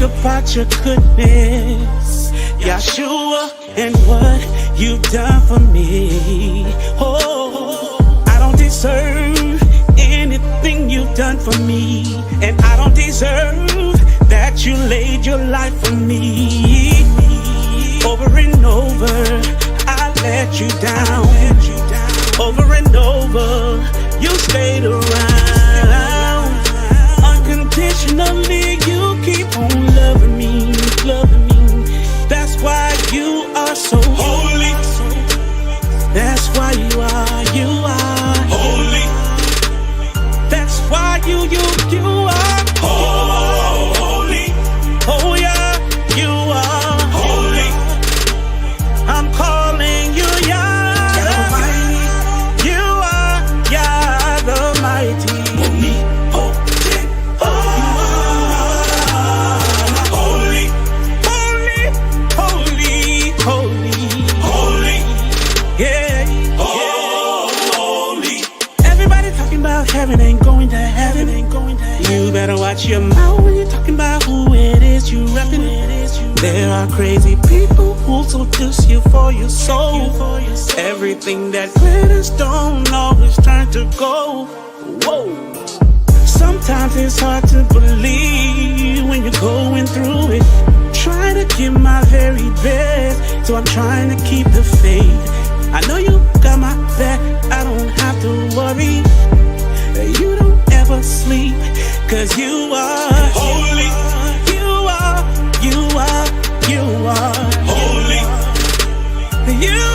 about your goodness, Yeshua, and what you've done for me. Oh, I don't deserve anything you've done for me, and I don't deserve that you laid your life for me. Over and over, I let you down. Over and over, you stayed around. Unconditionally, you keep on loving me, loving me. That's why you are so holy. That's why you are holy. That's why you are holy. Oh yeah, you are holy. I'm calling you Yah. You are Yah the mighty. Holy, holy, holy, holy, holy. Yeah, holy. Everybody talking about heaven ain't going to heaven, ain't going to heaven. You better watch your mouth when you're talking about who it is you reppin'. There are crazy people who seduce you for your soul. Everything that glitters don't always turn to gold. Whoa. Sometimes it's hard to believe when you're going through it. Trying to give my very best, so I'm trying to keep the faith. I know you got my back, I don't have to worry. You don't ever sleep, 'cause you are holy. You are holy. You are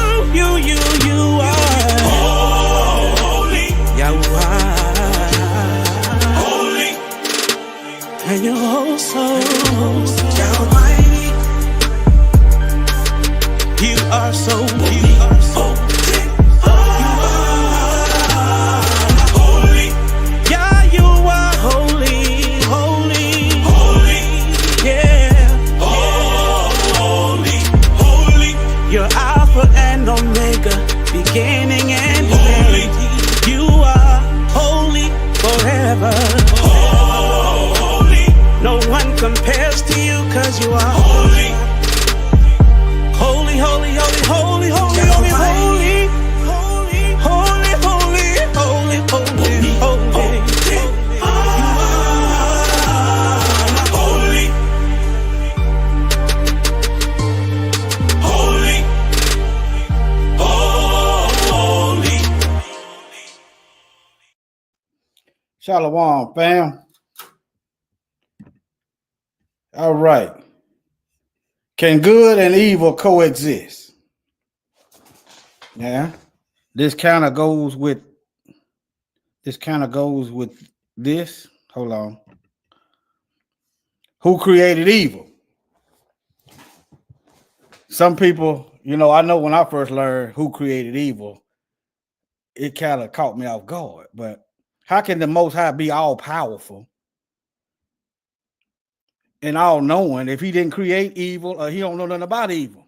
holy. You are holy. And you're oh so almighty. You are so holy. You're Alpha and Omega, beginning and end. You are holy forever. Holy. No one compares to you, 'cause you are holy. Holy, holy, holy, holy, holy, holy, holy. Holy, holy, holy, holy, holy, holy. Shalom, fam. All right. Can good and evil coexist? Yeah. This kind of goes with this. Hold on. Who created evil? Some people, I know when I first learned who created evil, it kind of caught me off guard. But how can the Most High be all powerful and all knowing if he didn't create evil or he don't know nothing about evil?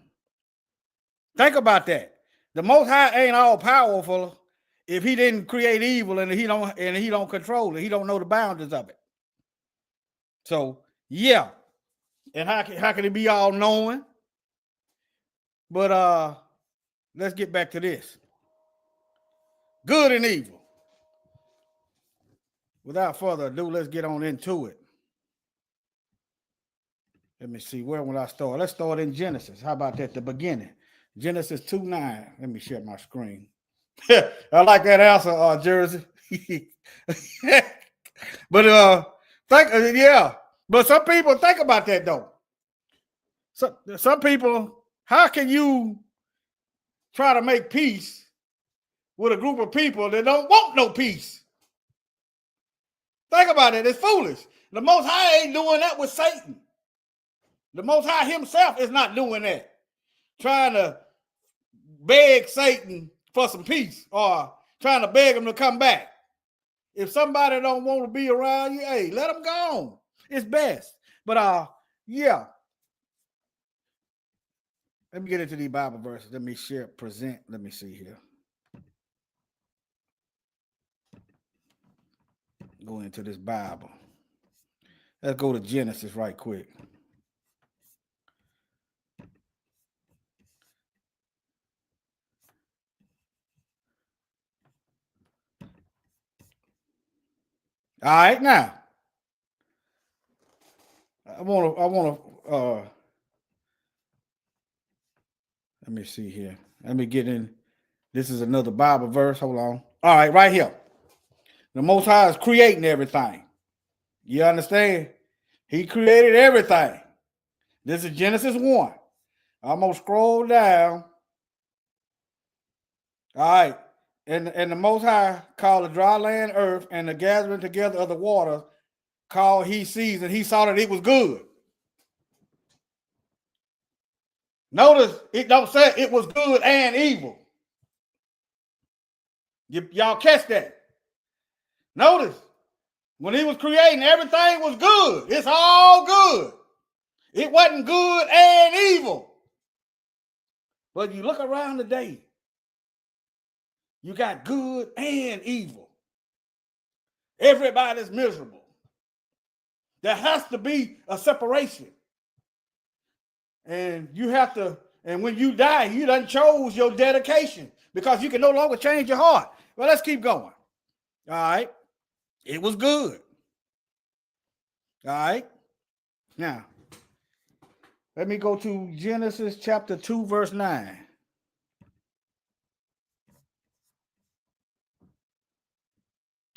Think about that. The Most High ain't all powerful if he didn't create evil and he don't control it. He don't know the boundaries of it. So yeah. And how can it be all knowing? But let's get back to this. Good and evil. Without further ado, let's get on into it. Let me see, where will I start? Let's start in Genesis. How about that? The beginning. Genesis 2:9. Let me share my screen. I like that answer, Jersey. But But some people think about that though. So some people, how can you try to make peace with a group of people that don't want no peace? Think about it. It's foolish. The Most High ain't doing that with Satan. The Most High himself is not doing that. Trying to beg Satan for some peace or trying to beg him to come back. If somebody don't want to be around you, hey, let them go. It's best. But yeah. Let me get into these Bible verses. Let me present. Let me see here. Go into this Bible. Let's go to Genesis right quick. All right, now I want to. Let me see here. Let me get in. This is another Bible verse. Hold on. All right, right here. The Most High is creating everything. You understand? He created everything. This is Genesis 1. I'm going to scroll down. All right. And the Most High called the dry land earth, and the gathering together of the waters called he seas, and he saw that it was good. Notice it don't say it was good and evil. Y'all catch that? Notice when he was creating, everything was good. It's all good. It wasn't good and evil. But you look around today, you got good and evil. Everybody's miserable. There has to be a separation. And you have to, and when you die, you done chose your dedication because you can no longer change your heart. Well, let's keep going. All right. It was good. All right. Now, let me go to Genesis chapter 2, verse 9.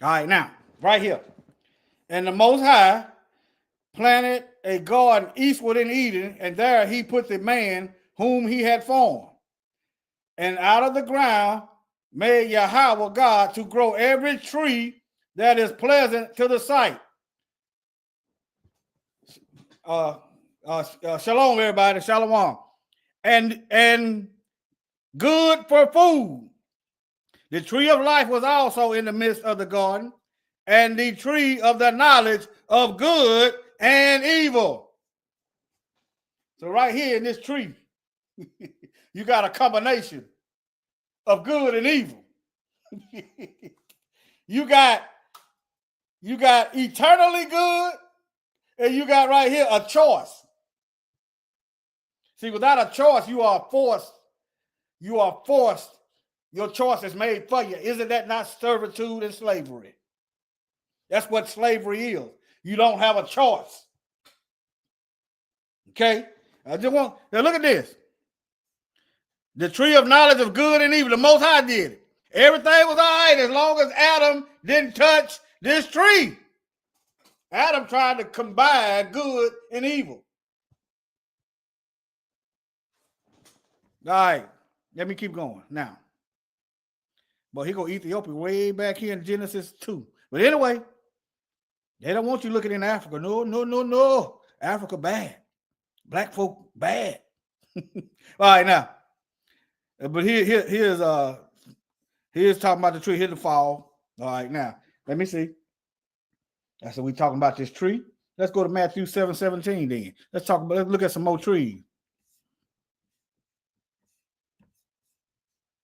All right, now, right here. And the Most High planted a garden eastward in Eden, and there he put the man whom he had formed. And out of the ground made Yahweh God to grow every tree that is pleasant to the sight. Shalom, everybody. Shalom. And good for food. The tree of life was also in the midst of the garden, and the tree of the knowledge of good and evil. So right here in this tree, you got a combination of good and evil. you got eternally good, and you got right here a choice. See, without a choice, you are forced. You are forced. Your choice is made for you. Isn't that not servitude and slavery? That's what slavery is. You don't have a choice. Okay? I just want, now look at this. The tree of knowledge of good and evil, the Most High did it. Everything was all right as long as Adam didn't touch this tree. Adam tried to combine good and evil. All right, let me keep going now. But he go Ethiopia way back here in Genesis 2. But anyway, they don't want you looking in Africa. No. Africa bad. Black folk bad. All right, now. But here's talking about the tree. Here's the fall. All right, now. Let me see. That's what we talking about, this tree. Let's go to Matthew 7:17 then. Let's look at some more trees.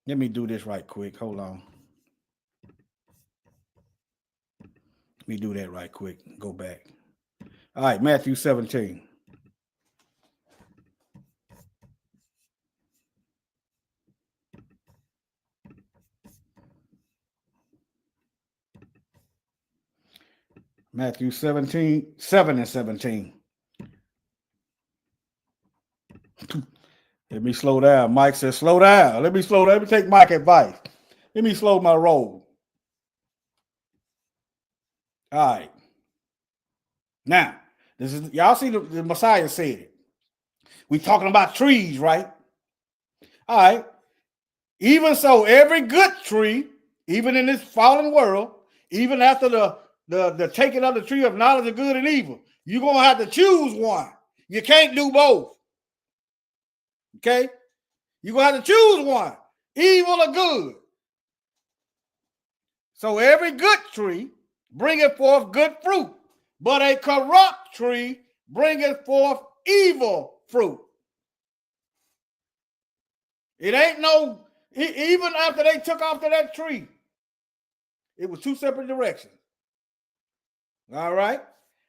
Let me do this right quick. Hold on. Let me do that right quick. Go back. All right, Matthew 17. Matthew 17, 7 and 17. Let me slow down. Mike says, slow down. Let me slow down. Let me take Mike's advice. Let me slow my roll. All right. Now, this is, y'all see the Messiah said it. We talking about trees, right? All right. Even so, every good tree, even in this fallen world, even after the taking of the tree of knowledge of good and evil, you're going to have to choose one. You can't do both. Okay? You're going to have to choose one, evil or good. So every good tree bringeth forth good fruit, but a corrupt tree bringeth forth evil fruit. It ain't no, even after they took off to that tree, it was two separate directions. All right?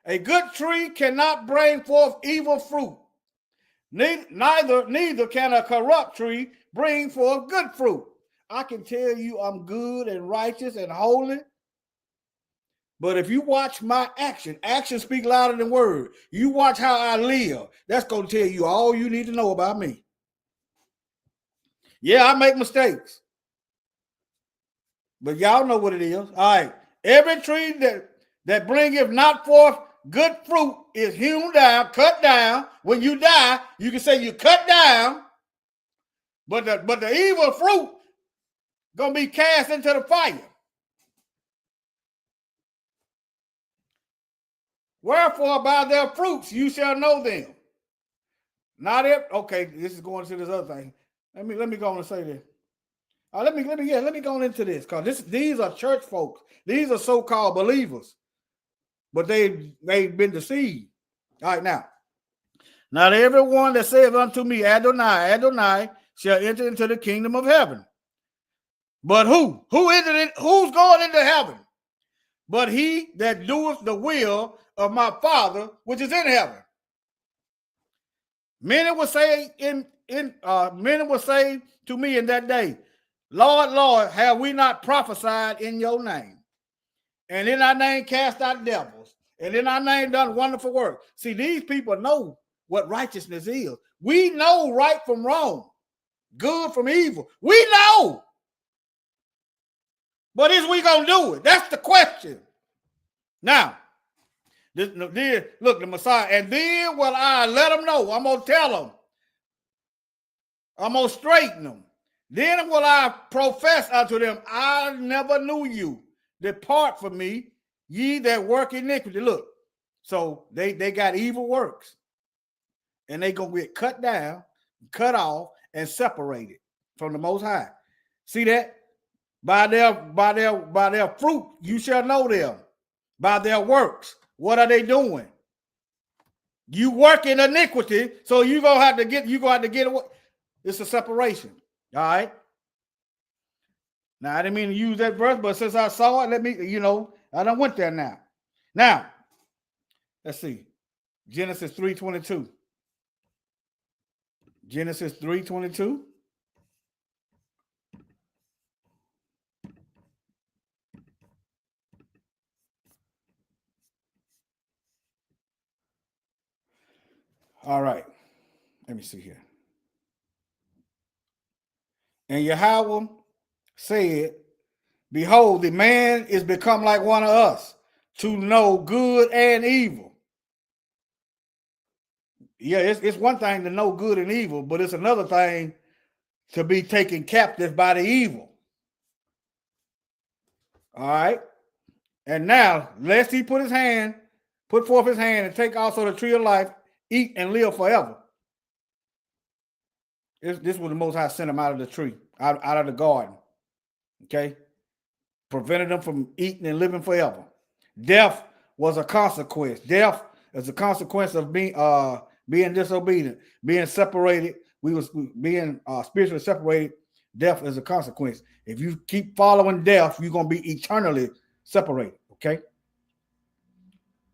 A good tree cannot bring forth evil fruit. Neither can a corrupt tree bring forth good fruit. I can tell you I'm good and righteous and holy, But if you watch my actions speak louder than words. You watch how I live. That's going to tell you all you need to know about me. Yeah, I make mistakes. But y'all know what it is. All right. Every tree that bringeth not forth good fruit is hewn down, cut down. When you die, you can say you cut down. But the evil fruit gonna be cast into the fire. Wherefore, by their fruits you shall know them. Not if okay. This is going to this other thing. Let me go on and say this. Let me go into this because these are church folks. These are so-called believers, but they've been deceived. All right, now, not everyone that saith unto me, Adonai, Adonai, shall enter into the kingdom of heaven. But who? Who's going into heaven? But he that doeth the will of my Father which is in heaven. Many will say many will say to me in that day, Lord, Lord, have we not prophesied in your name? And in our name cast out devils, and in our name done wonderful work. See, these people know what righteousness is. We know right from wrong, good from evil. We know. But is we gonna do it? That's the question. Now, look, the Messiah, and then will I let them know. I'm gonna tell them. I'm gonna straighten them. Then will I profess unto them, I never knew you. Depart from me, ye that work iniquity. Look, so they got evil works, and they gonna get cut down, cut off, and separated from the Most High. See that? By their fruit you shall know them. By their works, what are they doing? You work in iniquity, so you're gonna have to get away. It's a separation. All right. Now, I didn't mean to use that verse, but since I saw it, I done went there now. Now, let's see. Genesis 3:22. Genesis 3:22. All right. Let me see here. And Yahweh said, behold, the man is become like one of us, to know good and evil. Yeah, it's one thing to know good and evil, but it's another thing to be taken captive by the evil. All right. And now, lest he put forth his hand and take also the tree of life, eat and live forever. This was the Most High sent him out of the tree, out of the garden. Okay. Prevented them from eating and living forever. Death was a consequence. Death is a consequence of being disobedient, being separated. We was being spiritually separated. Death is a consequence. If you keep following death, you're going to be eternally separated. Okay.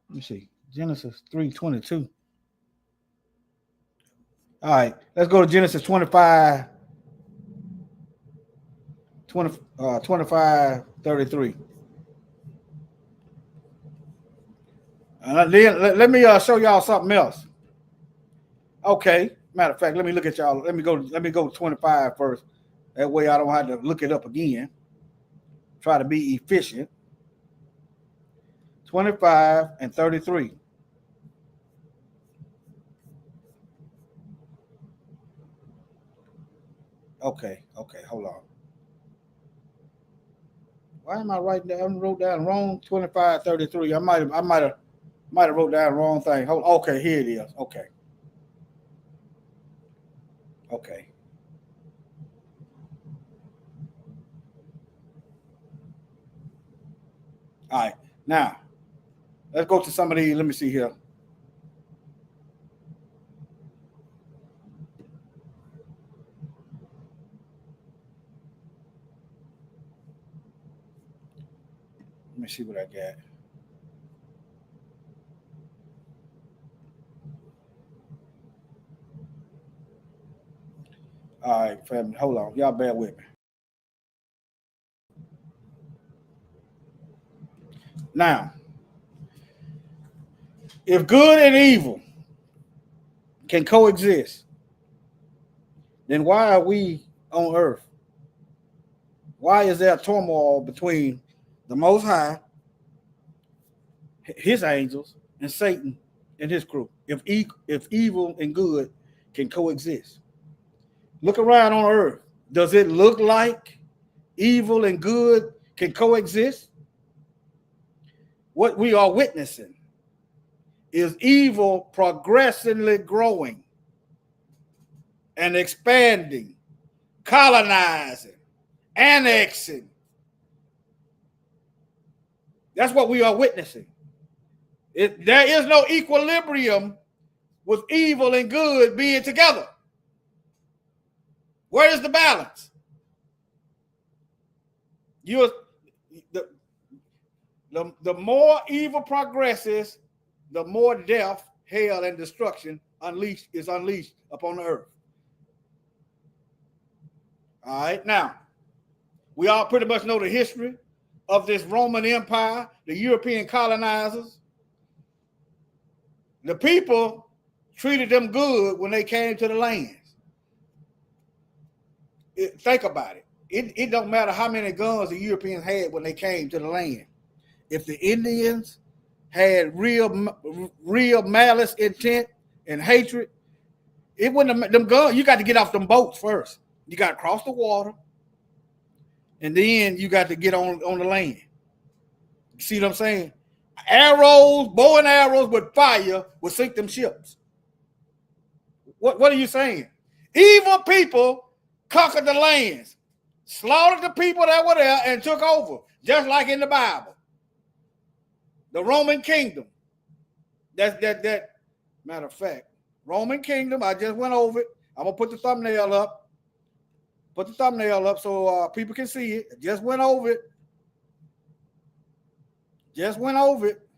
Let me see. Genesis 3:22. All right. Let's go to Genesis 25. 25:33. Let me show y'all something else. Okay. Matter of fact, let me look at y'all. Let me go to 25 first. That way I don't have to look it up again. Try to be efficient. 25 and 33. Okay, hold on. Why am I writing down? I wrote down wrong 25:33. I might have wrote down the wrong thing. Okay, here it is. Okay. All right. Now, let's go to some of these. Let me see here. Let me see what I got. All right, family. Hold on. Y'all bear with me. Now, If good and evil can coexist, then why are we on earth? Why is there turmoil between the Most High, his angels, and Satan and his crew? If evil and good can coexist, look around on earth. Does it look like evil and good can coexist? What we are witnessing is evil progressively growing and expanding, colonizing, annexing. That's what we are witnessing. There is no equilibrium with evil and good being together. Where is the balance? The more evil progresses, the more death, hell, and destruction is unleashed upon the earth. All right, now, we all pretty much know the history of this Roman Empire, the European colonizers. The people treated them good when they came to the lands. Think about it. It don't matter how many guns the Europeans had when they came to the land. If the Indians had real malice, intent, and hatred, it wouldn't have them guns. You got to get off them boats first. You got to cross the water, and then you got to get on the land. You see what I'm saying? Arrows, bow and arrows with fire would sink them ships. What are you saying? Evil people conquered the lands, slaughtered the people that were there, and took over, just like in the Bible. The Roman kingdom. That matter of fact, Roman kingdom, I just went over it. I'm going to put the thumbnail up. Put the thumbnail up so people can see it. I just went over it. Just went over it.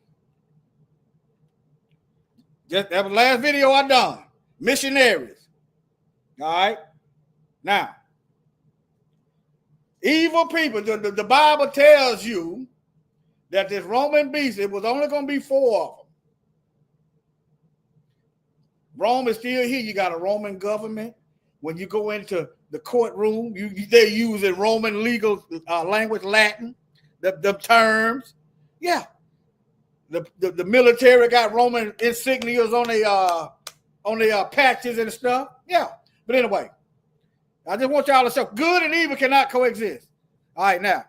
That was the last video I done. Missionaries. All right. Now, evil people, the Bible tells you that this Roman beast, it was only going to be 4 of them. Rome is still here. You got a Roman government. When you go into the courtroom, they're using Roman legal language, Latin, the terms. Yeah. The military got Roman insignias on their patches and stuff. Yeah. But anyway, I just want y'all to show good and evil cannot coexist. All right, now,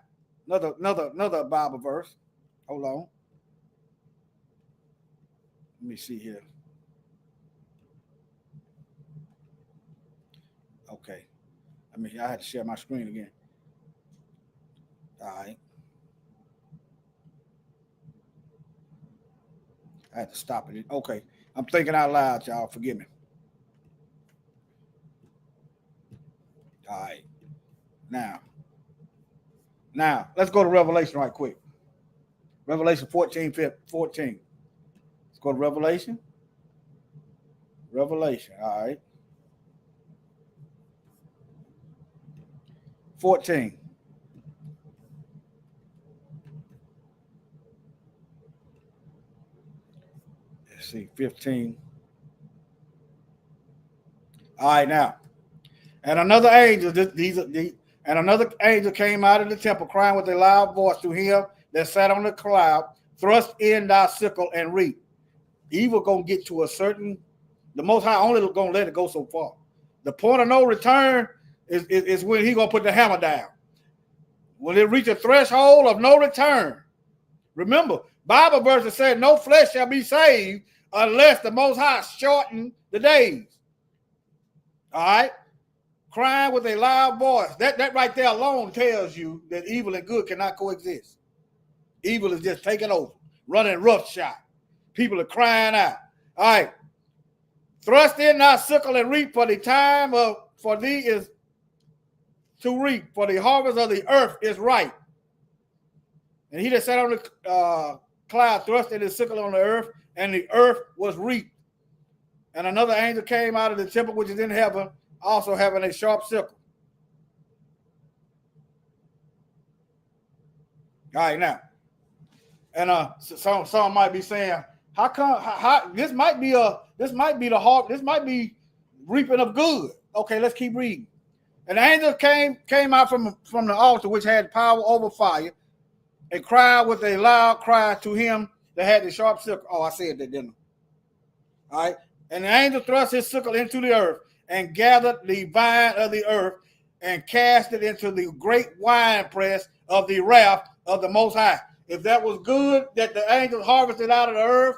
another Bible verse. Hold on. Let me see here. Okay. I had to share my screen again. All right. I had to stop it. Okay. I'm thinking out loud, y'all. Forgive me. All right. Now, let's go to Revelation right quick. Revelation 14. Let's go to Revelation. Revelation. All right. 14. Let's see, 15. All right, now. And another angel, another angel came out of the temple, crying with a loud voice to him that sat on the cloud, thrust in thy sickle and reap. Evil gonna get to a certain, the Most High only gonna let it go so far. The point of no return is when he gonna put the hammer down. When it reach a threshold of no return. Remember, Bible verses said no flesh shall be saved unless the Most High shorten the days. All right? Crying with a loud voice. That right there alone tells you that evil and good cannot coexist. Evil is just taking over, running roughshod. People are crying out. All right. Thrust in thy sickle and reap, for the time for thee is to reap, for the harvest of the earth is ripe. And he that sat on the cloud thrust in his sickle on the earth, and the earth was reaped. And another angel came out of the temple which is in heaven, also having a sharp sickle. All right, now. And some might be saying, How come? How this might be reaping of good. Okay, let's keep reading. And the angel came out from the altar which had power over fire, and cried with a loud cry to him that had the sharp sickle. Oh, I said that, didn't I? All right. And the angel thrust his sickle into the earth and gathered the vine of the earth and cast it into the great winepress of the wrath of the Most High. If that was good that the angels harvested out of the earth,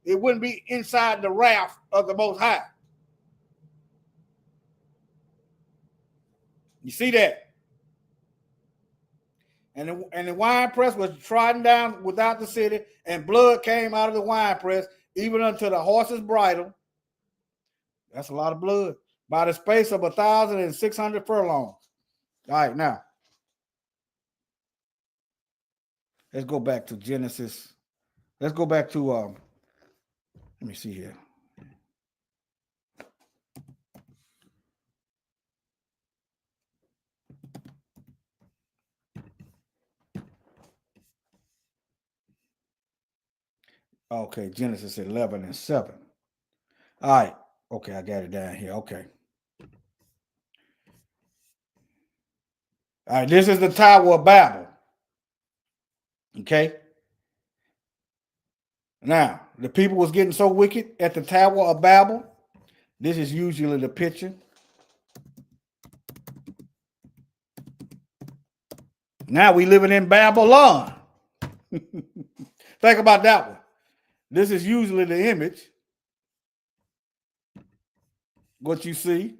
it wouldn't be inside the wrath of the Most High. You see that? And the winepress was trodden down without the city, and blood came out of the winepress, even unto the horse's bridle. That's a lot of blood. By the space of 1,600 furlongs. All right, now. Let's go back to Genesis. Let's go back to, let me see here. Okay, Genesis 11 and 7. All right. Okay, I got it down here. Okay. All right, this is the Tower of Babel. Okay. Now, the people was getting so wicked at the Tower of Babel. This is usually the picture. Now we living in Babylon. Think about that one. This is usually the image. What you see.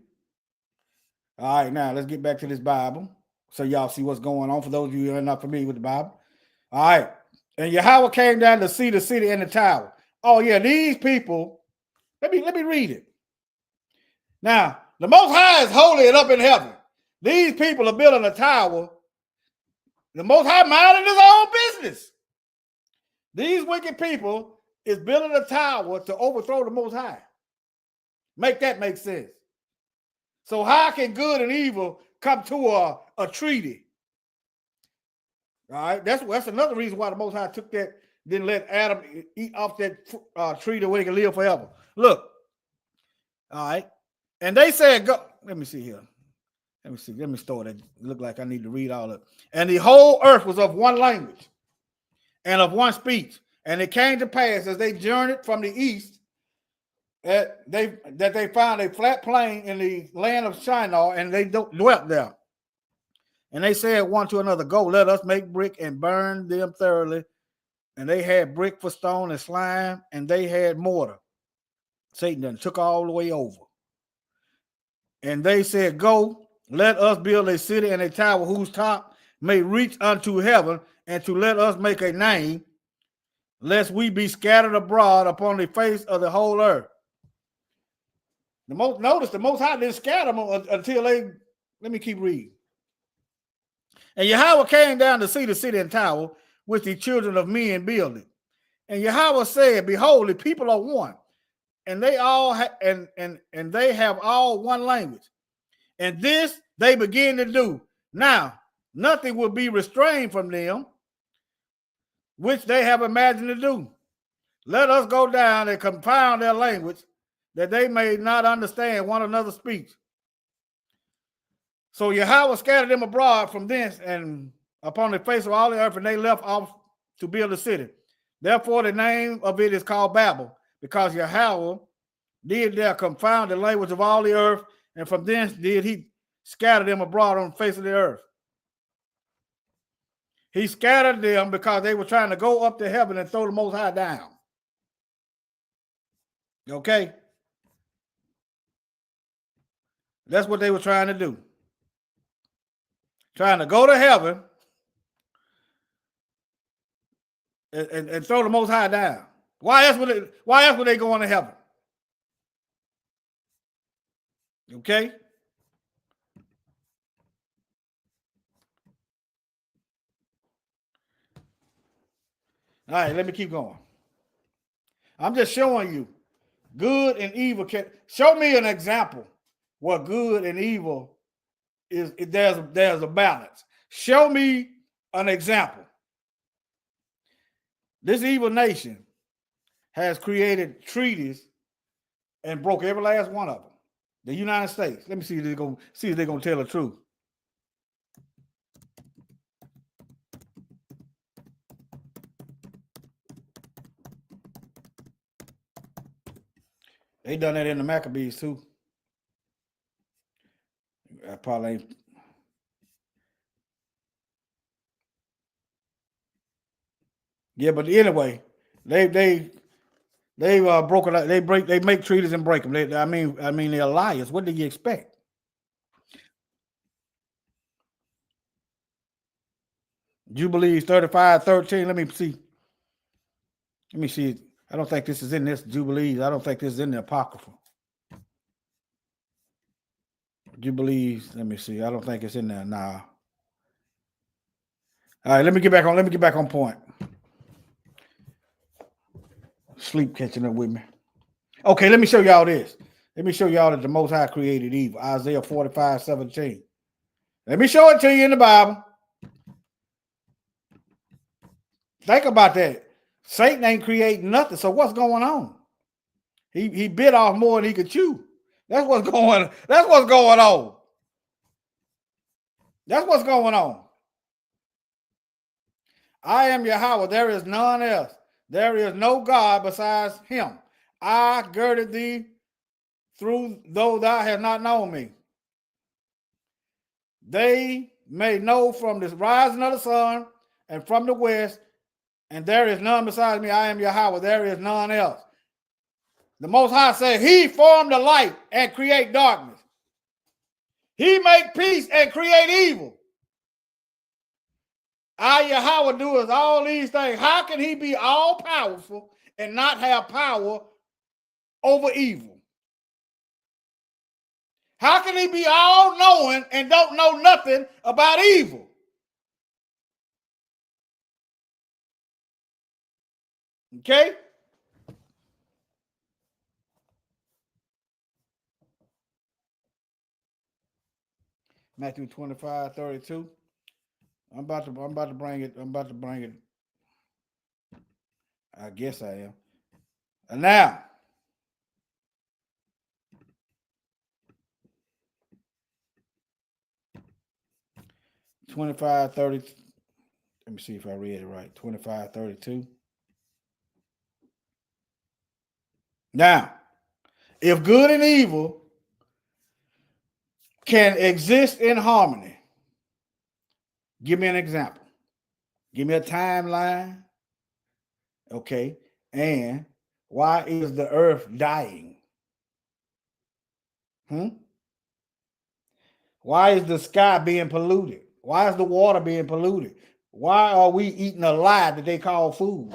All right, now let's get back to this Bible so y'all see what's going on for those of you who are not familiar with the Bible. All right. And Yahweh came down to see the city and the tower. Oh, yeah, these people, let me read it. Now, the Most High is holy and up in heaven. These people are building a tower. The Most High minding his own business. These wicked people is building a tower to overthrow the Most High. Make that make sense. So how can good and evil come to a treaty? All right, that's another reason why the Most High took that, didn't let Adam eat off that tree the way he can live forever. Look, all right, and they said, "Go." Let me see here. Let me see. Let me start it. Look like I need to read all of it. And the whole earth was of one language and of one speech. And it came to pass as they journeyed from the east that they found a flat plain in the land of Shinar, and they dwelt there. And they said one to another, "Go, let us make brick and burn them thoroughly." And they had brick for stone and slime, and they had mortar. Satan done took all the way over. And they said, "Go, let us build a city and a tower whose top may reach unto heaven, and to let us make a name, lest we be scattered abroad upon the face of the whole earth." Notice the Most High didn't scatter them until they, let me keep reading. And Yahweh came down to see the city and tower, which the children of men builded. And Yahweh said, "Behold, the people are one, and they all and they have all one language. And this they begin to do. Now, nothing will be restrained from them, which they have imagined to do. Let us go down and confound their language, that they may not understand one another's speech." So Yahweh scattered them abroad from thence and upon the face of all the earth, and they left off to build a city. Therefore, the name of it is called Babel, because Yahweh did there confound the language of all the earth, and from thence did he scatter them abroad on the face of the earth. He scattered them because they were trying to go up to heaven and throw the Most High down. Okay? That's what they were trying to do. Trying to go to heaven and throw the Most High down. Why else would they go into heaven? Okay? All right, let me keep going. I'm just showing you good and evil. Show me an example where good and evil is there's a balance. Show me an example. This evil nation has created treaties and broke every last one of them. The United States. Let me see if they're gonna tell the truth. They done that in the Maccabees too. I probably ain't. Yeah, but anyway, they broke it. They make treaties and break them. I mean they're liars. What do you expect? Jubilees 35:13. Let me see. I don't think this is in this Jubilees. I don't think this is in the Apocrypha. Jubilees. Let me see. I don't think it's in there now. All right, let me get back on point. Sleep catching up with me. Okay, let me show y'all this. Let me show y'all that the Most High created evil. Isaiah 45:17. Let me show it to you in the Bible. Think about that. Satan ain't creating nothing. So what's going on? He bit off more than he could chew. That's what's going on. That's what's going on. I am Yahweh. There is none else. There is no God besides him. I girded thee through, though thou hast not known me. They may know from the rising of the sun and from the west, and there is none besides me. I am Yahweh. There is none else. The Most High said he formed the light and create darkness. He make peace and create evil. I, Yahweh, doeth all these things. How can he be all powerful and not have power over evil? How can he be all knowing and don't know nothing about evil? Okay? Matthew 25:32. I'm about to bring it. I guess I am. And now, $25.30. Let me see if I read it right. 25:32. Now, if good and evil can exist in harmony, give me an example. Give me a timeline. Okay. And why is the earth dying? Why is the sky being polluted? Why is the water being polluted? Why are we eating a lie that they call food?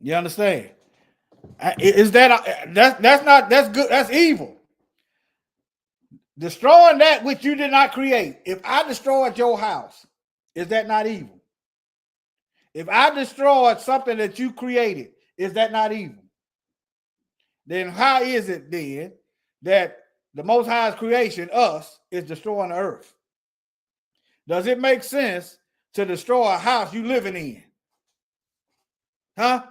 You understand? Is that's good? That's evil. Destroying that which you did not create. If I destroyed your house, is that not evil? If I destroyed something that you created, is that not evil? Then how is it then that the Most High's creation, us, is destroying the earth? Does it make sense to destroy a house you living in? Huh?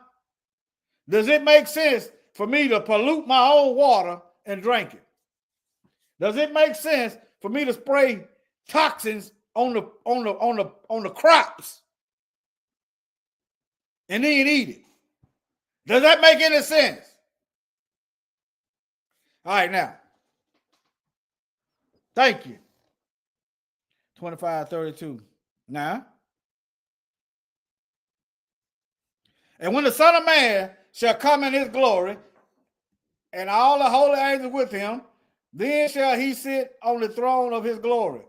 Does it make sense for me to pollute my own water and drink it? Does it make sense for me to spray toxins on the crops and then eat it? Does that make any sense? All right, now. Thank you. 25:32. Now. And when the Son of Man shall come in his glory, and all the holy angels with him, then shall he sit on the throne of his glory,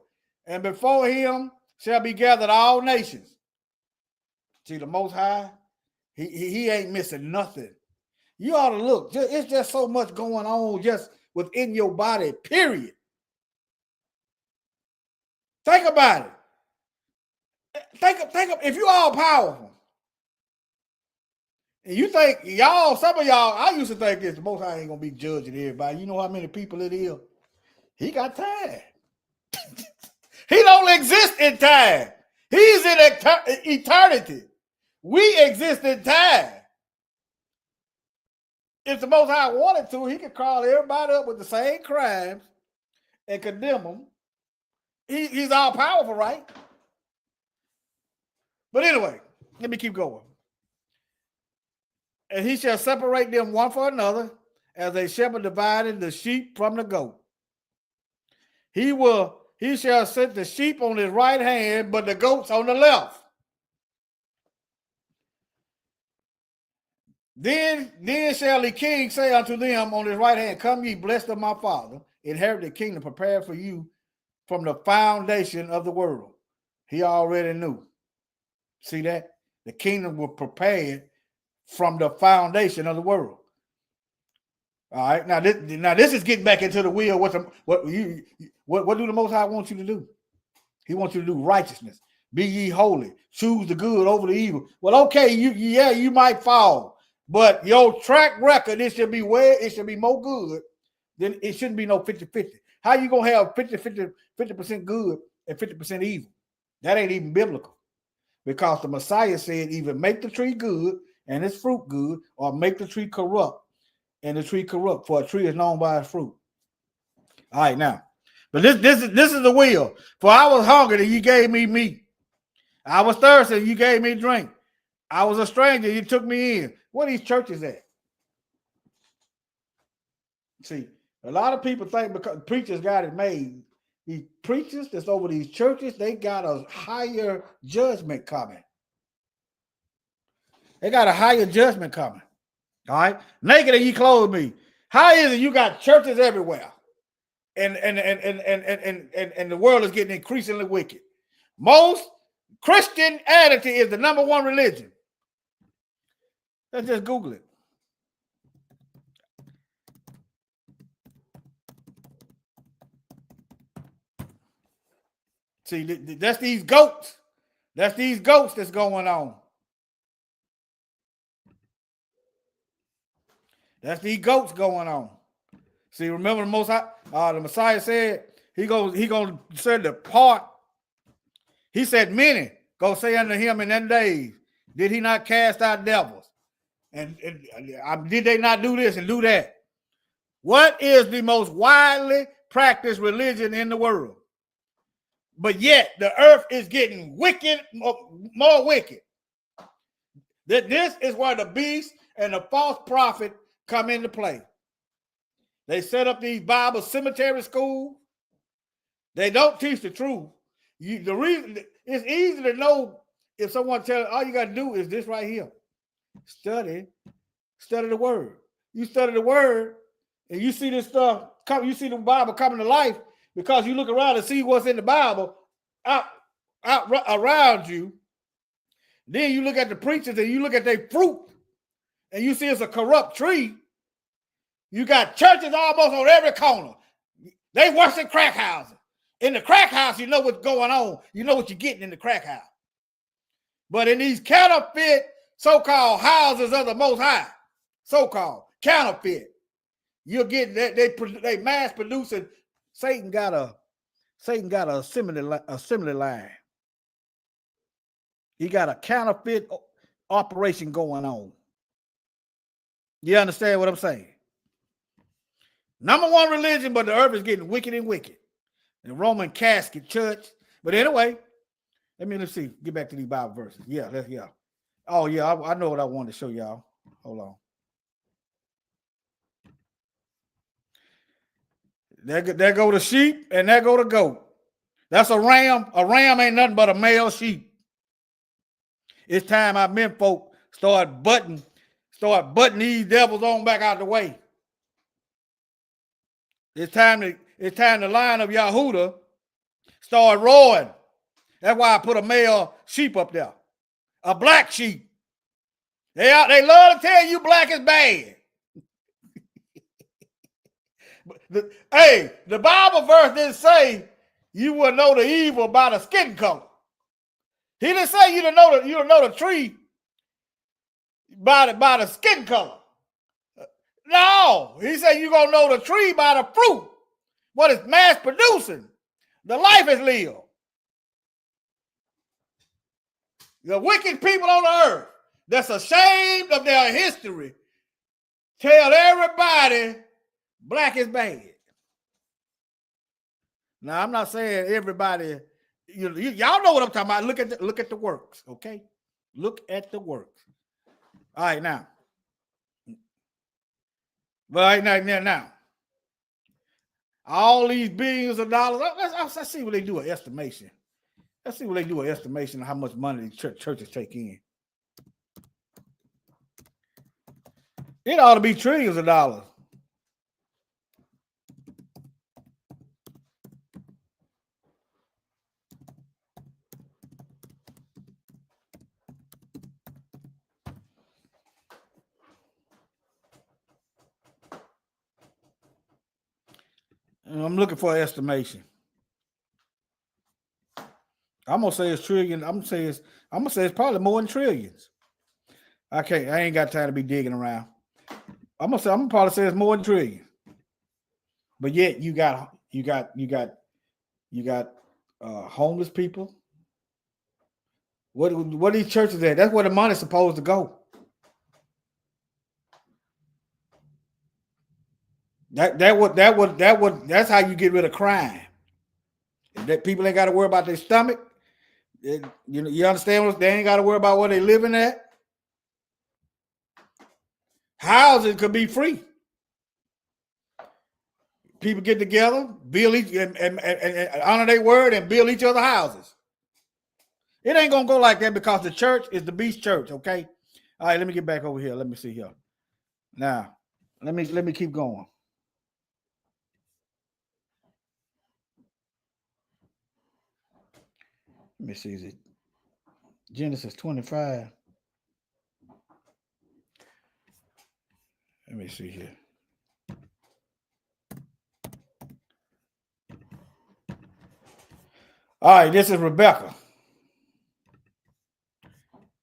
and before him shall be gathered all nations. See, the Most High, he ain't missing nothing. You ought to look. It's just so much going on just within your body, period. Think about it. Think if you all powerful, and you think some of y'all, I used to think this, the Most High ain't gonna be judging everybody. You know how many people it is? He got time. He don't exist in time. He's in eternity. We exist in time. If the Most High wanted to, he could call everybody up with the same crimes and condemn them. He's all powerful, right? But anyway, let me keep going. And he shall separate them one for another, as a shepherd dividing the sheep from the goat. He shall set the sheep on his right hand, but the goats on the left. Then shall the king say unto them on his right hand, Come ye blessed of my father, inherit the kingdom prepared for you from the foundation of the world. He already knew. See that? The kingdom was prepared from the foundation of the world. All right. Now this is getting back into the will. What do the Most High want you to do? He wants you to do righteousness. Be ye holy. Choose the good over the evil. Well, okay, you might fall, but your track record, it should be more good than it shouldn't be no 50-50. How you gonna have 50% good and 50% evil? That ain't even biblical. Because the Messiah said either make the tree good and its fruit good, or make the tree corrupt and the tree corrupt, for a tree is known by its fruit. All right, now. But this is the will. For I was hungry, and you gave me meat. I was thirsty, and you gave me drink. I was a stranger, you took me in. Where are these churches at? See, a lot of people think because preachers got it made. These preachers that's over these churches, they got a higher judgment coming. They got a higher judgment coming. All right. Naked and you clothe me. How is it you got churches everywhere? And the world is getting increasingly wicked. Most Christianity is the number one religion. Let's just Google it. See, that's these goats. That's these goats that's going on. That's these goats going on. See, remember the Messiah said he gonna serve the part. He said, many go say unto him in them days, did he not cast out devils? And did they not do this and do that? What is the most widely practiced religion in the world? But yet the earth is getting wicked, more wicked. This is where the beast and the false prophet come into play. They set up these Bible cemetery schools. They don't teach the truth. The reason it's easy to know if someone tells all you got to do is this right here. Study the word. You study the word and you see this stuff come, you see the Bible coming to life because you look around and see what's in the Bible out around you. Then you look at the preachers and you look at their fruit and you see it's a corrupt tree. You got churches almost on every corner. They worse than crack houses. In the crack house, you know what's going on. You know what you're getting in the crack house. But in these counterfeit so-called houses of the Most High, so-called counterfeit, you're getting that they mass producing. Satan got a assembly line. He got a counterfeit operation going on. You understand what I'm saying? Number one religion, but the earth is getting wicked and wicked. The Roman Catholic Church. But anyway, let's see. Get back to these Bible verses. Yeah. Oh, yeah, I know what I wanted to show y'all. Hold on. There go the sheep, and there go the goat. That's a ram. A ram ain't nothing but a male sheep. It's time our men folk start butting these devils on back out the way. It's time the line of Yahudah start roaring. That's why I put a male sheep up there. A black sheep. They love to tell you black is bad. The Bible verse didn't say you will know the evil by the skin color. He didn't say you'll know the tree by the skin color. No, he said you're gonna know the tree by the fruit. What is mass producing? The life is lived. The wicked people on the earth, that's ashamed of their history tell everybody black is bad. Now, I'm not saying everybody, y'all know what I'm talking about. Look at the works, okay? Look at the works. All right, now. Right now. All these billions of dollars. Let's see what they do an estimation. Let's see what they do an estimation of how much money the churches take in. It ought to be trillions of dollars. I'm looking for an estimation. I'm gonna say it's trillion. I'm gonna say it's probably more than trillions. I ain't got time to be digging around. I'm gonna probably say it's more than trillion. But yet you got homeless people. What are these churches at? That's where the money's supposed to go. That's how you get rid of crime. That people ain't got to worry about their stomach. You understand what they ain't got to worry about where they living at. Housing could be free. People get together, build each and honor their word and build each other houses. It ain't gonna go like that because the church is the beast church. Okay. All right. Let me get back over here. Let me see here. Now, let me keep going. Let me see. Is it Genesis 25? Let me see here. All right, this is Rebecca.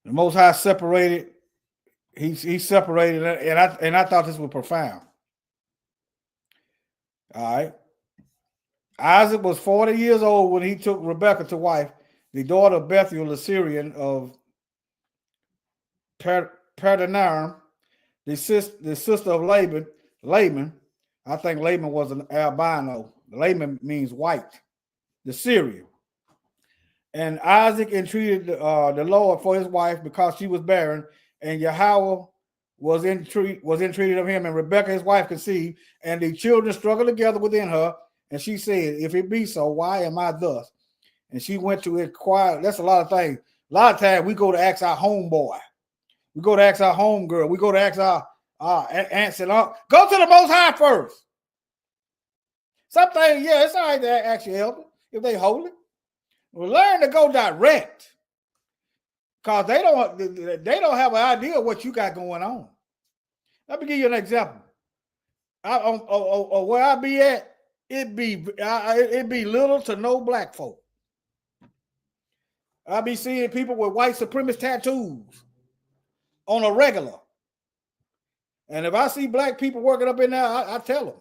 The Most High separated. He separated, and I thought this was profound. All right. Isaac was 40 years old when he took Rebecca to wife, the daughter of Bethuel the Syrian of Padanaram, the sister of Laban. I think Laban was an albino. Laban means white, the Syrian. And Isaac entreated the Lord for his wife because she was barren, and Yahweh was entreated of him, and Rebekah his wife conceived, and the children struggled together within her. And she said, "If it be so, why am I thus?" And she went to inquire. That's a lot of things. A lot of times we go to ask our homeboy, we go to ask our homegirl, we go to ask our aunts and uncles. Go to the Most High first. Something, yeah, it's all right to ask your elder if they holy. Well, learn to go direct, because they don't have an idea of what you got going on. Let me give you an example. Where I be at, it be little to no black folk. I be seeing people with white supremacist tattoos on a regular. And if I see black people working up in there, I tell them.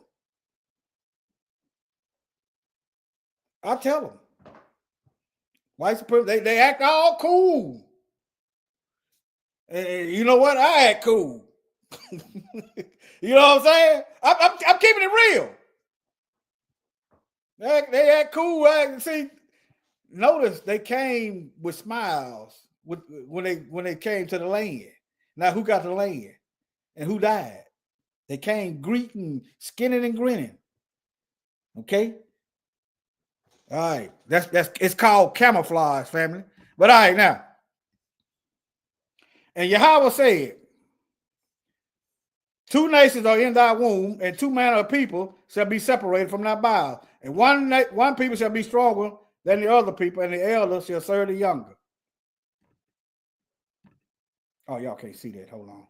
I tell them. White supremacists, they act all cool. And you know what? I act cool. You know what I'm saying? I'm keeping it real. They act cool. See, notice they came with smiles when they came to the land. Now, who got the land and who died? They came greeting, skinning and grinning. Okay. All right, it's called camouflage, family. But all right, now, and Yahweh said, "Two nations are in thy womb, and two manner of people shall be separated from thy bowels. And one people shall be stronger than the other people, and the elder shall serve the younger." Oh, y'all can't see that. Hold on.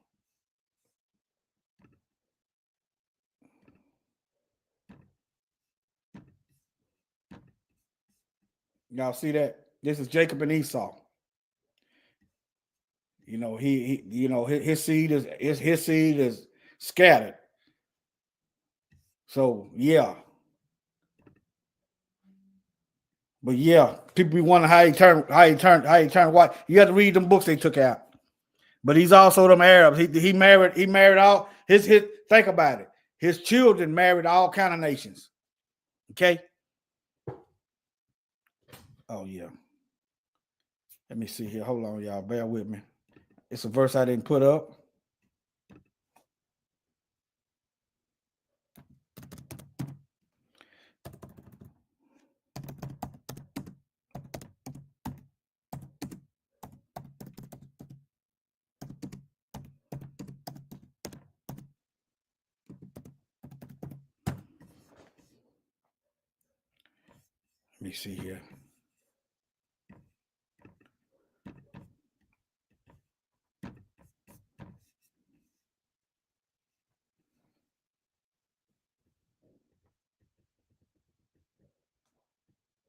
Y'all see that? This is Jacob and Esau. You know, his seed is scattered. So yeah. But yeah, people be wondering how he turned white. You have to read them books they took out. But he's also them Arabs. He married all his think about it. His children married all kind of nations. Okay. Oh yeah. Let me see here. Hold on, y'all. Bear with me. It's a verse I didn't put up. Let me see here.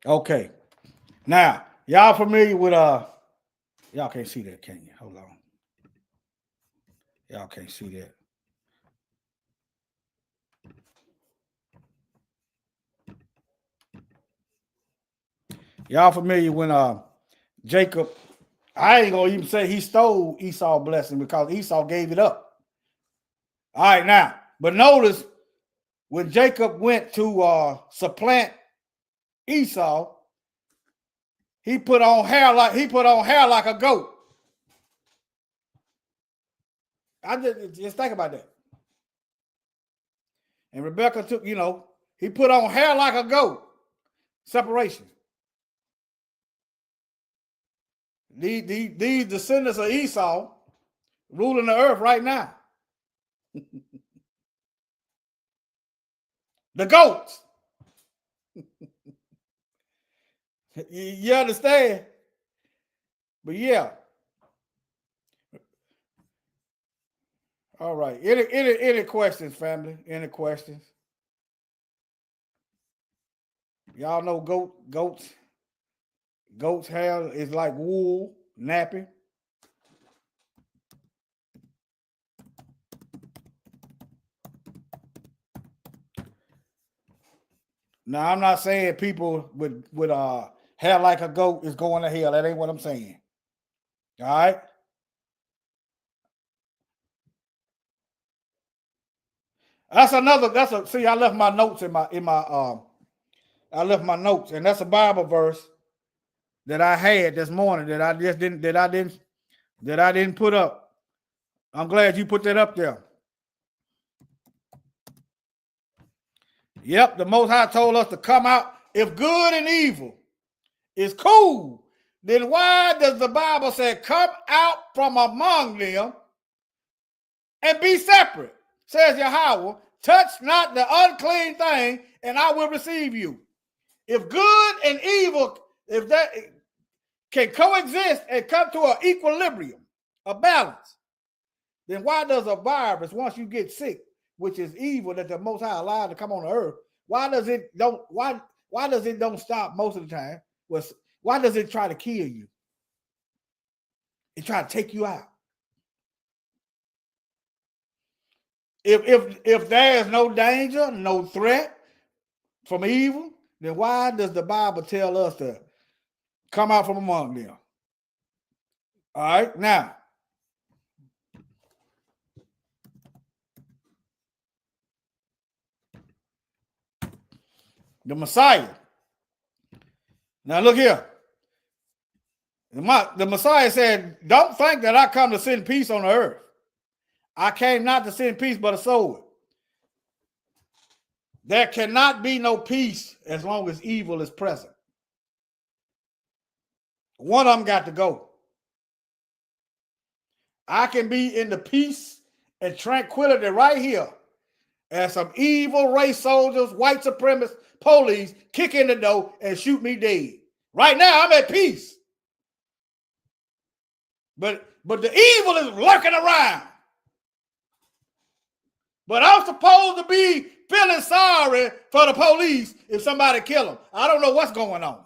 Okay. Now, y'all familiar with y'all can't see that, can you? Hold on. Y'all can't see that. Y'all familiar when Jacob, I ain't gonna even say he stole Esau's blessing because Esau gave it up. All right, now, but notice when Jacob went to supplant Esau, he put on hair like a goat. I just think about that. And Rebecca took, he put on hair like a goat. Separation. These descendants of Esau ruling the earth right now. The goats. You understand? But yeah. All right. Any questions, family? Any questions? Y'all know goats' hair is like wool, nappy. Now, I'm not saying people with hair like a goat is going to hell. That ain't what I'm saying. All right. See, I left my notes I left my notes, and that's a Bible verse that I had this morning that I didn't put up. I'm glad you put that up there. Yep, the Most High told us to come out. If good and evil is cool, then why does the Bible say come out from among them and be separate? Says Yahweh, touch not the unclean thing, and I will receive you. If good and evil, if that can coexist and come to an equilibrium, a balance, then why does a virus, once you get sick, which is evil that the Most High allowed to come on the earth, why does it don't stop most of the time? Why does it try to kill you? It try to take you out. If there is no danger, no threat from evil, then why does the Bible tell us to come out from among them? All right, now. The Messiah. Now look here. The Messiah said, don't think that I come to send peace on the earth. I came not to send peace, but a sword. There cannot be no peace as long as evil is present. One of them got to go. I can be in the peace and tranquility right here as some evil race soldiers, white supremacists, police kick in the door and shoot me dead. Right now, I'm at peace. But the evil is lurking around. But I'm supposed to be feeling sorry for the police if somebody kill them. I don't know what's going on.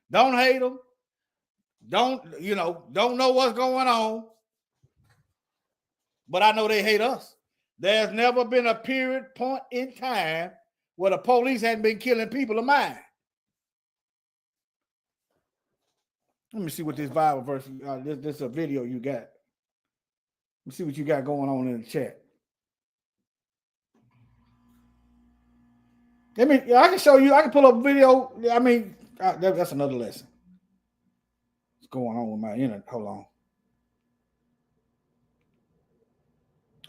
Don't hate them. Don't know what's going on. But I know they hate us. There's never been a point in time where the police hadn't been killing people of mine. Let me see what this Bible verse, this is a video you got. Let's see what you got going on in the chat. I can show you. I can pull up a video. I mean, that's another lesson. What's going on with my internet? Hold on.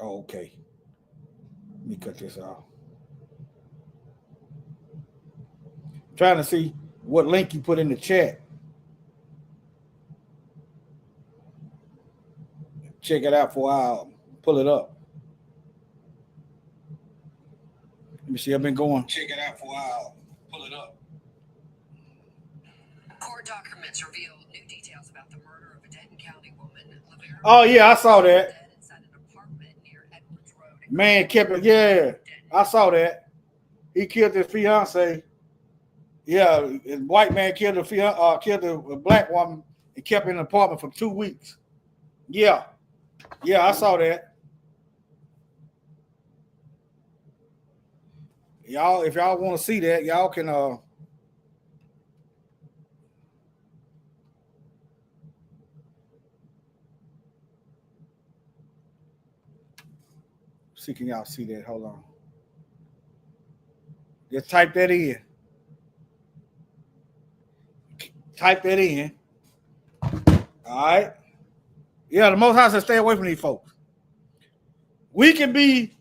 Oh, okay. Let me cut this off. Trying to see what link you put in the chat. Check it out for I'll pull it up. Let me see. I've been going. Check it out for I'll pull it up. Court documents reveal new details about the murder of a Denton County woman. Oh yeah, I saw that. Man kept it. Yeah, I saw that. He killed his fiance. Yeah, a white man killed a black woman and kept her in an apartment for 2 weeks. Yeah, I saw that. Y'all, if y'all want to see that, y'all can see. Can y'all see that? Hold on. Just type that in. Type that in. All right. Yeah, the Most High said stay away from these folks. We can be.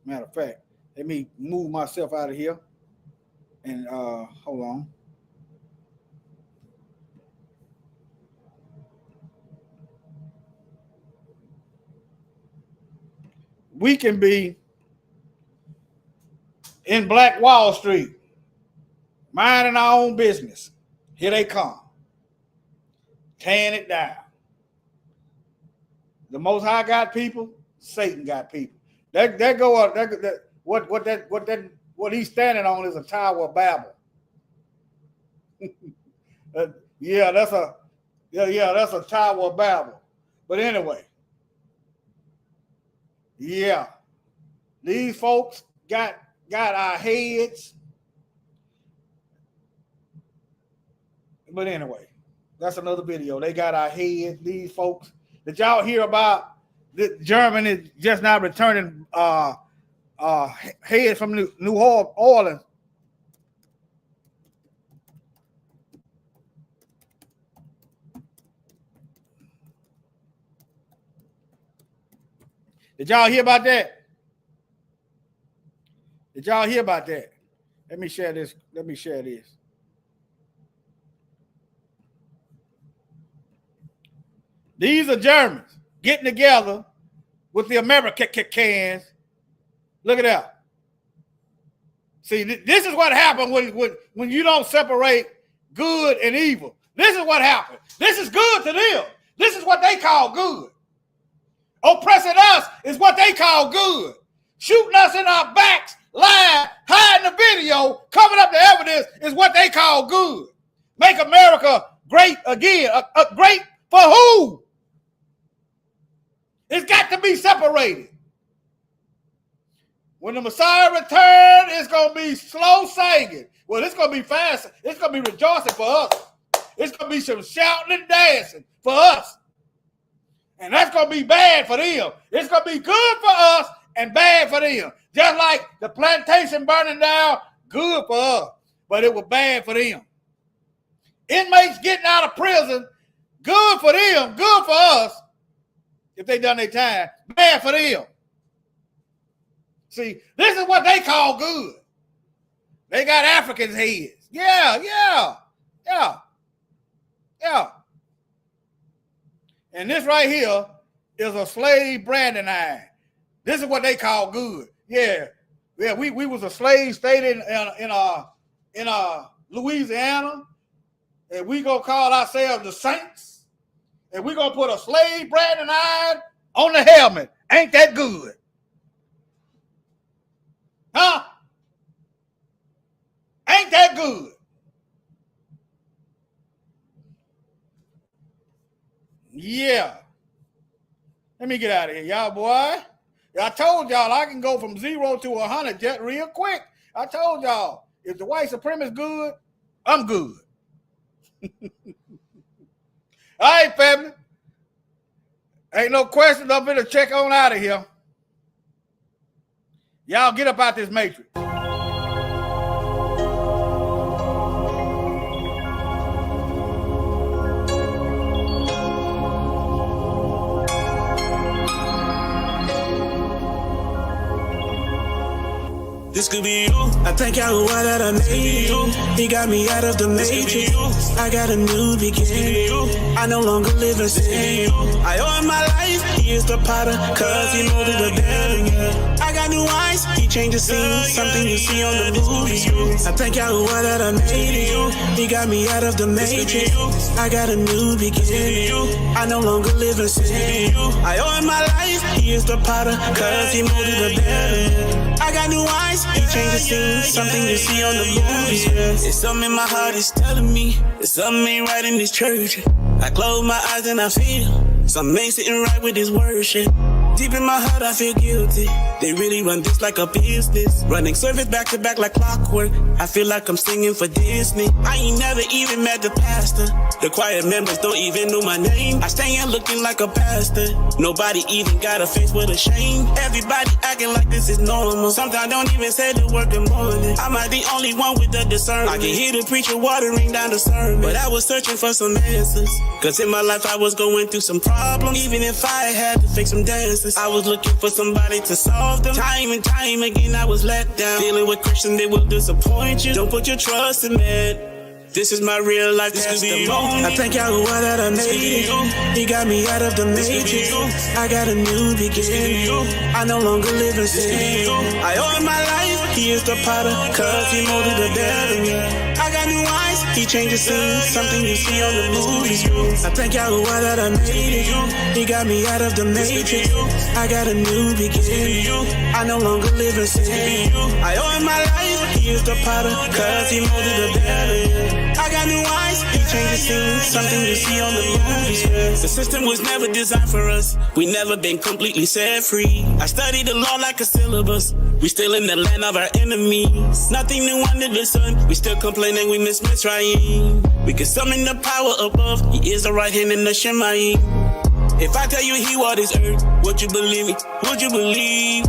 Matter of fact, let me move myself out of here. And hold on. We can be in Black Wall Street, minding our own business. Here they come, tearing it down. The Most High got people. Satan got people. What he's standing on is a Tower of Babel. That's a Tower of Babel. But anyway, yeah, these folks got our heads. But anyway, that's another video. They got our heads. These folks. Did y'all hear about Germany just now returning heads from New Orleans? Did y'all hear about that? Let me share this. These are Germans getting together with the Americans. Look at that. See, this is what happens when you don't separate good and evil. This is what happens. This is good to them. This is what they call good. Oppressing us is what they call good. Shooting us in our backs, lying, hiding the video, covering up the evidence is what they call good. Make America great again. Great for who? It's got to be separated. When the Messiah returns, it's going to be slow singing. Well, it's going to be fast. It's going to be rejoicing for us. It's going to be some shouting and dancing for us. And that's going to be bad for them. It's going to be good for us and bad for them. Just like the plantation burning down, good for us, but it was bad for them. Inmates getting out of prison, good for them, good for us. If they done their time, bad for them. See, this is what they call good. They got Africans' heads. Yeah. And this right here is a slave branding iron. This is what they call good. Yeah. We was a slave state in Louisiana, and we gonna call ourselves the Saints. And we're going to put a slave branding iron on the helmet. Ain't that good? Huh? Ain't that good? Yeah. Let me get out of here, y'all, boy. I told y'all I can go from 0 to 100 just real quick. I told y'all, if the white supremacist good, I'm good. All right, family. Ain't no question. I'm finna check on out of here. Y'all get up out this matrix. This could be you. I thank Yahuwah that I made you. He got me out of the matrix. I got a new beginning. I no longer live in sin. I owe him my life. He is the potter, cause he molded the better. I got new eyes. He changed the scene. Something you see on the movie screen. I thank Yahuwah that I made you. He got me out of the matrix. I got a new beginning. I no longer live in sin. I owe him my life. He is the potter, cause he molded the better. I got new eyes. He changed the scene, something you see on the movies. It's something in my heart is telling me. It's something ain't right in this church. I close my eyes and I feel something ain't sitting right with this worship. Deep in my heart I feel guilty. They really run this like a business, running service back to back like clockwork. I feel like I'm singing for Disney. I ain't never even met the pastor. The choir members don't even know my name. I stay here looking like a pastor. Nobody even got a face with a shame. Everybody acting like this is normal. Sometimes I don't even say the word good morning. I'm not the only one with the discernment. I can hear the preacher watering down the sermon, but I was searching for some answers. Cause in my life I was going through some problems. Even if I had to fake some dances, I was looking for somebody to solve them. Time and time again I was let down. Dealing with Christians, they will disappoint you. Don't put your trust in man. This is my real life testimony. I thank Yahuwah that I made it. He got me out of the matrix. I got a new beginning. I no longer live in sin. I owe him my life. He is the potter, cause he molded the better. I got new eyes. He changed the scene, something you see on the movies. I thank Yahuwah that I made it. He got me out of the matrix. I got a new beginning. I no longer live in sin. I owe him my life. He is the potter, cause he molded the better. I got new eyes. He changed the scene, something you see on the movies. The system was never designed for us. We never been completely set free. I studied the law like a syllabus. We still in the land of our enemies. Nothing new under the sun. We still complaining we miss Mitzrayim. We can summon the power above. He is the right hand in the Shemayim. If I tell you he walked this earth, would you believe me? Would you believe?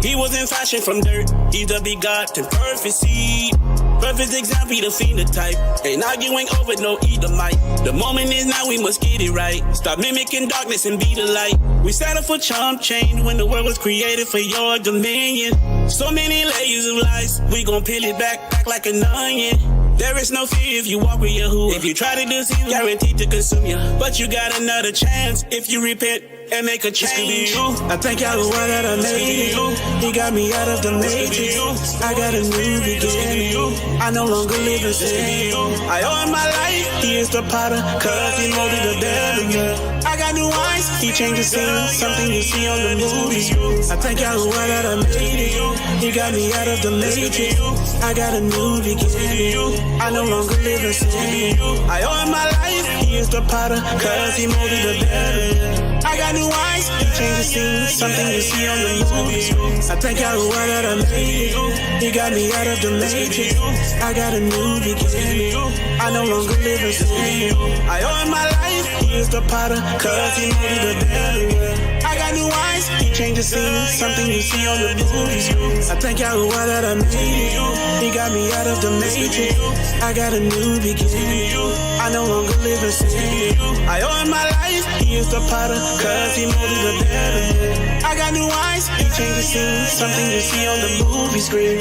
He was in fashion from dirt. He's the begotten perfect seed. Perfect example, the phenotype. Ain't arguing over no Edomite. The moment is now, we must get it right. Stop mimicking darkness and be the light. We set up for chump change when the world was created for your dominion. So many layers of lies, we gon' peel it back like an onion. There is no fear if you walk with Yahuwah. If you try to deceive, guaranteed to consume you. But you got another chance if you repent and make a change. I thank Yahuwah that I made it. He got me out of the matrix. I got a new beginning. I no longer live in sin. I owe him my life. He is the potter, cause he molded the better. I got new eyes. He changed the scene, something you see on the movies. I thank Yahuwah that I made it. He got me out of the matrix. I got a new beginning. I no longer live in sin. I owe him my life. He is the potter, cause he molded the better. I got new eyes. He changed the scene, something you see on the movies. I thank Yahuwah that I made it. He got me out of the matrix. I got a new beginning. I no longer live in sin. I owe him my life. He is the potter, cause he molded the better. I got new eyes. He changed the scene, something you see on the movies. I thank Yahuwah that I made it. He got me out of the matrix. I got a new beginning. I no longer live in sin. I owe him my life. He is the potter, cause he molded the better. I got new eyes. He changed the scene, something you see on the movie screen.